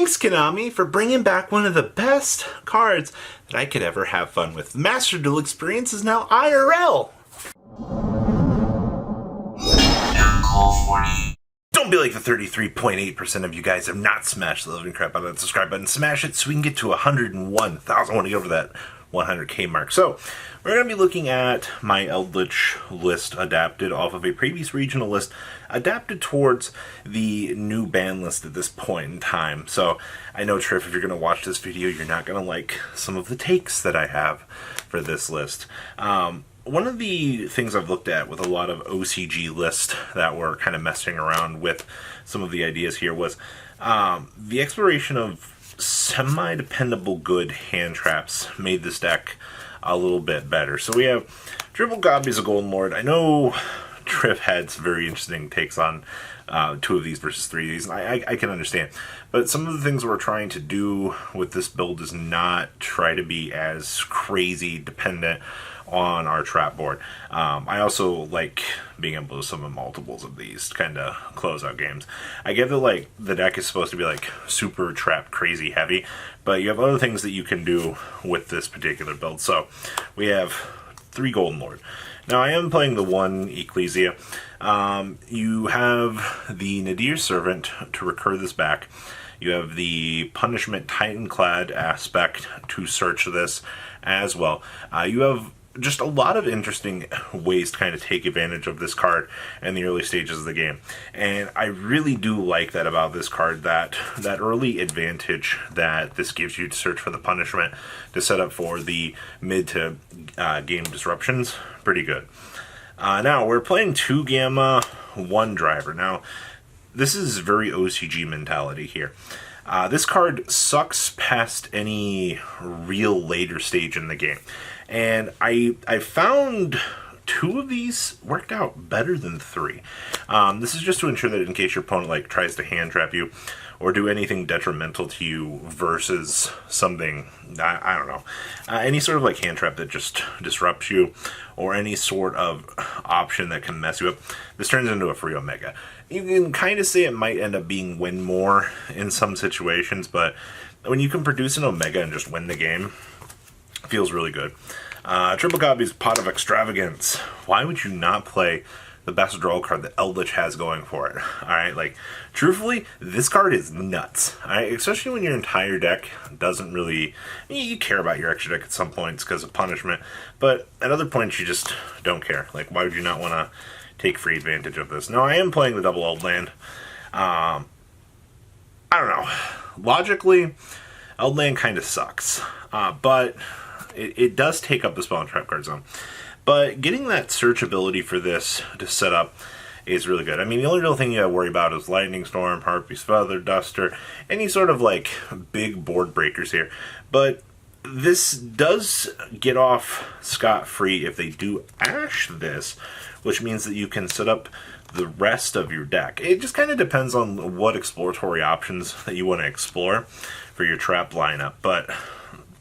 Thanks, Konami, for bringing back one of the best cards that I could ever have fun with. The Master Duel experience is now IRL. Don't be like the 33.8% of you guys have not smashed the living crap out of that subscribe button. Smash it so we can get to 101,000. I want to get over that 100K mark. So, we're going to be looking at my Eldritch list adapted off of a previous regional list, adapted towards the new ban list at this point in time. So, I know, Triff, if you're going to watch this video, you're not going to like some of the takes that I have for this list. One of the things I've looked at with a lot of OCG lists that were kind of messing around with some of the ideas here was the exploration of semi-dependable good hand traps made this deck a little bit better. So we have triple copies of Golden Lord. I know Triff had some very interesting takes on 2 of these versus 3 of these, and I can understand. But some of the things we're trying to do with this build is not try to be as crazy dependent on our trap board. I also like being able to summon multiples of these to kind of close out games. I get that like the deck is supposed to be like super trap crazy heavy, but you have other things that you can do with this particular build. So we have 3 Golden Lord. Now I am playing the 1 Ecclesia. You have the Nadir Servant to recur this back. You have the Punishment Titanclad aspect to search this as well. You have just a lot of interesting ways to kind of take advantage of this card in the early stages of the game. And I really do like that about this card, that early advantage that this gives you to search for the punishment to set up for the mid to game disruptions. Pretty good. Now, we're playing 2 Gamma, 1 Driver. Now, this is very OCG mentality here. This card sucks past any real later stage in the game. And I found 2 of these worked out better than 3. This is just to ensure that in case your opponent like tries to hand trap you or do anything detrimental to you versus something, I don't know, any sort of like hand trap that just disrupts you or any sort of option that can mess you up, this turns into a free Omega. You can kind of say it might end up being win more in some situations, but when you can produce an Omega and just win the game, it feels really good. Triple copies, Pot of Extravagance. Why would you not play the best draw card that Eldritch has going for it? Alright, like, truthfully, this card is nuts. Alright, especially when your entire deck doesn't really... I mean, you care about your extra deck at some points because of punishment, but at other points you just don't care. Like, why would you not want to take free advantage of this? Now, I am playing the double Eldland. I don't know. Logically, Eldland kind of sucks. But it does take up the spell and trap card zone. But getting that search ability for this to set up is really good. I mean, the only real thing you gotta worry about is Lightning Storm, Harpy's Feather, Duster, any sort of like big board breakers here. But this does get off scot-free if they do Ash this, which means that you can set up the rest of your deck. It just kind of depends on what exploratory options that you want to explore for your trap lineup, but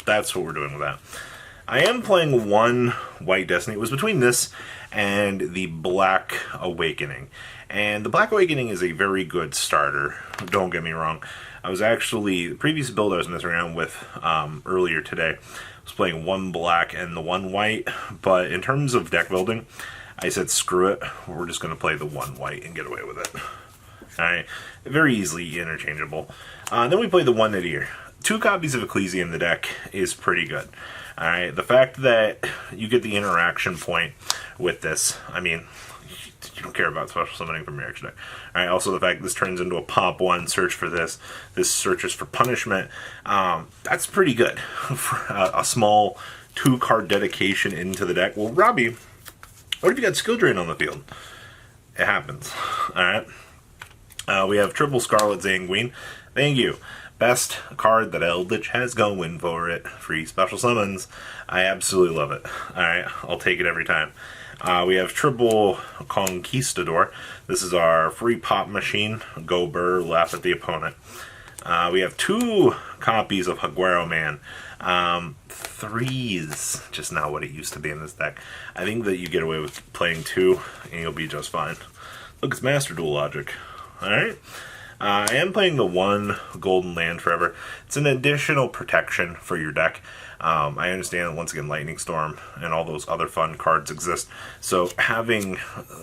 that's what we're doing with that. I am playing 1 White Destiny. It was between this and the Black Awakening. And the Black Awakening is a very good starter, don't get me wrong. I was actually, the previous build I was messing around with earlier today, I was playing 1 Black and the 1 White, but in terms of deck building, I said screw it, we're just going to play the 1 White and get away with it. Alright, very easily interchangeable. Then we play the 1 Nadir. 2 copies of Ecclesia in the deck is pretty good. Alright, the fact that you get the interaction point with this, I mean, you don't care about special summoning from your extra deck. Alright, also the fact that this turns into a pop 1, search for this searches for punishment, that's pretty good for a small 2-card dedication into the deck. Well, Robbie, what if you got skill drain on the field? It happens. Alright, we have triple Scarlet Zanguine. Thank you. Best card that Eldritch has going for it. Free special summons. I absolutely love it. Alright, I'll take it every time. We have triple Conquistador. This is our free pop machine. Go burr, laugh at the opponent. We have 2 copies of Jaguaro Man. 3 is just not what it used to be in this deck. I think that you get away with playing 2 and you'll be just fine. Look, it's Master Duel logic. Alright. I am playing the one Golden Land Forever. It's an additional protection for your deck. I understand that, once again, Lightning Storm and all those other fun cards exist. So having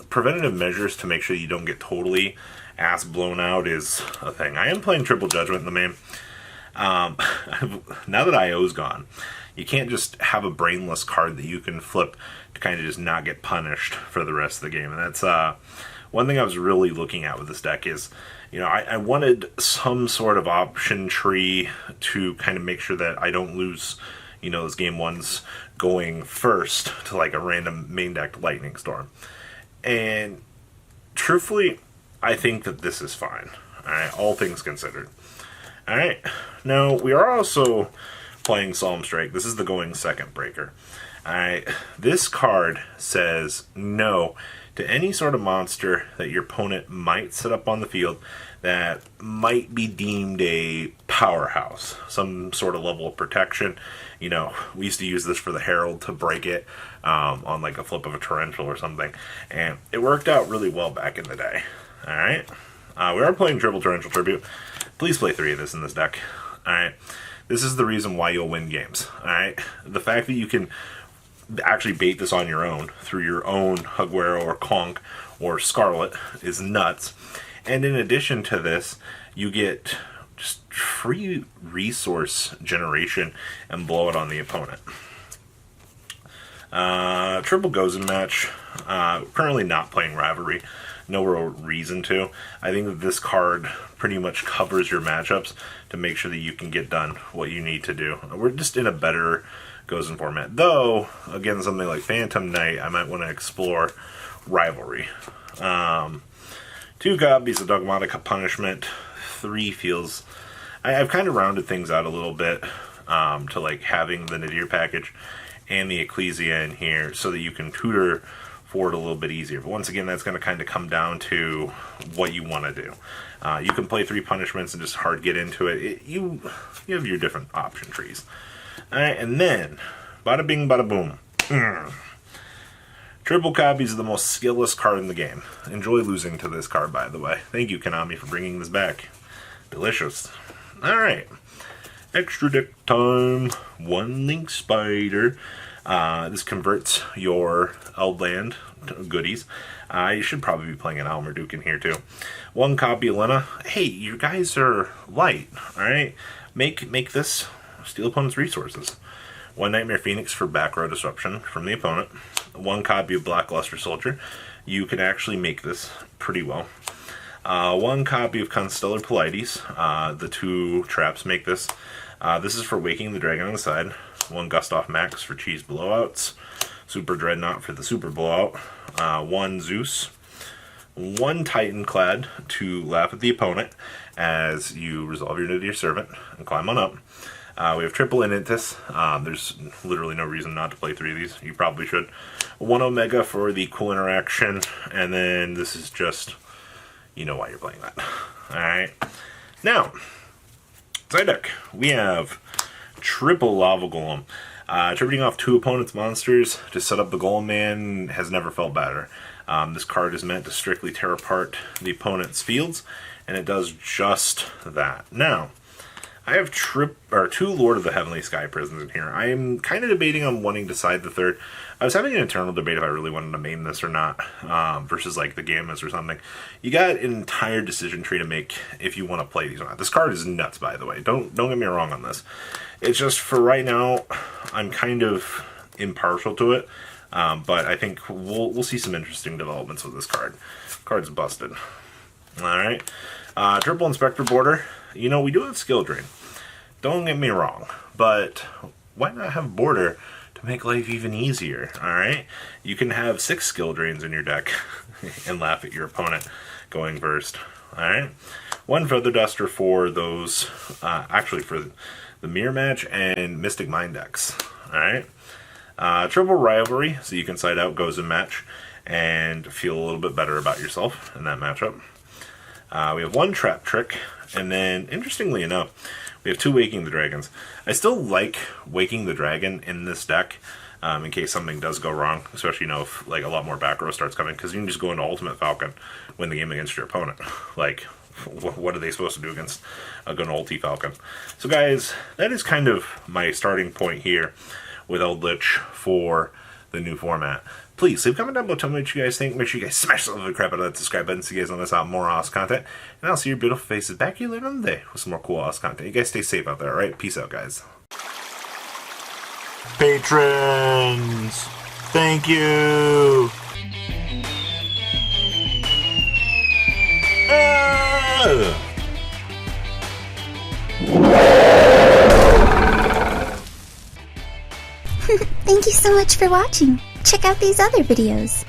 preventative measures to make sure you don't get totally ass blown out is a thing. I am playing Triple Judgment in the main. Now that IO's gone, you can't just have a brainless card that you can flip to kind of just not get punished for the rest of the game. And that's one thing I was really looking at with this deck is, I wanted some sort of option tree to kind of make sure that I don't lose, those game ones going first to like a random main deck Lightning Storm. And truthfully, I think that this is fine. Alright, all things considered. Alright, now we are also playing Solemn Strike. This is the going second breaker. Alright, this card says no to any sort of monster that your opponent might set up on the field that might be deemed a powerhouse, some sort of level of protection. We used to use this for the Herald to break it on like a flip of a Torrential or something, and it worked out really well back in the day. Alright, we are playing Triple Torrential Tribute. Please play 3 of this in this deck. Alright, this is the reason why you'll win games. Alright, the fact that you can actually bait this on your own through your own Hugwero or Conch or Scarlet is nuts. And in addition to this, you get just free resource generation and blow it on the opponent. Triple Gozen match. Currently not playing Rivalry. No real reason to. I think that this card pretty much covers your matchups to make sure that you can get done what you need to do. We're just in a better Gozen format. Though, again, something like Phantom Knight, I might want to explore Rivalry. 2 copies of Dogmatica Punishment. 3 feels... I've kind of rounded things out a little bit to like having the Nadir package and the Ecclesia in here so that you can tutor forward a little bit easier. But once again, that's going to kind of come down to what you want to do. You can play 3 punishments and just hard get into it. You have your different option trees. Alright, and then, bada bing, bada boom. Triple copies of the most skillless card in the game. Enjoy losing to this card, by the way. Thank you, Konami, for bringing this back. Delicious. Alright. Extra deck time. 1 Link Spider. This converts your Eldland goodies. You should probably be playing an Almarduke in here, too. 1 copy of Lena. Hey, you guys are light, alright? Make this steal opponent's resources. 1 Nightmare Phoenix for back row disruption from the opponent. 1 copy of Blackluster Soldier. You can actually make this pretty well. 1 copy of Constellar Polites. The 2 traps make this. This is for Waking the Dragon on the side. 1 Gustav Max for cheese blowouts. Super Dreadnought for the super blowout. 1 Zeus. 1 Titanclad to laugh at the opponent as you resolve your Nadir Servant and climb on up. We have triple Inantis. There's literally no reason not to play 3 of these. You probably should. 1 Omega for the cool interaction, and then this is just, you know why you're playing that. Alright. Now, side deck, we have triple Lava Golem. Tributing off 2 opponents' monsters to set up the Golem Man has never felt better. This card is meant to strictly tear apart the opponent's fields, and it does just that. Now, I have 2 Lord of the Heavenly Sky Prisons in here. I am kind of debating on wanting to side the 3rd. I was having an internal debate if I really wanted to main this or not, versus like the Gammas or something. You got an entire decision tree to make if you want to play these or not. This card is nuts, by the way. Don't get me wrong on this. It's just for right now, I'm kind of impartial to it, but I think we'll see some interesting developments with this card. Card's busted. All right, triple Inspector Border. You know, we do have skill drain. Don't get me wrong, but why not have border to make life even easier, alright? You can have 6 skill drains in your deck and laugh at your opponent going first, alright? 1 Feather Duster for those, actually for the Mirror Match and Mystic Mind decks, alright? Triple Rivalry, so you can side out Gozen Match and feel a little bit better about yourself in that matchup. We have 1 Trap Trick, and then, interestingly enough, we have 2 Waking the Dragons. I still like Waking the Dragon in this deck, in case something does go wrong, especially, if like a lot more back row starts coming, because you can just go into Ultimate Falcon, win the game against your opponent. Like, what are they supposed to do against a good old T-Falcon? So guys, that is kind of my starting point here with Eldritch for the new format. Please leave a comment down below, tell me what you guys think. Make sure you guys smash the living crap out of that subscribe button so you guys don't miss out more awesome content. And I'll see your beautiful faces back here later on the day with some more cool awesome content. You guys stay safe out there, alright? Peace out, guys. Patrons! Thank you! Thank you so much for watching. Check out these other videos.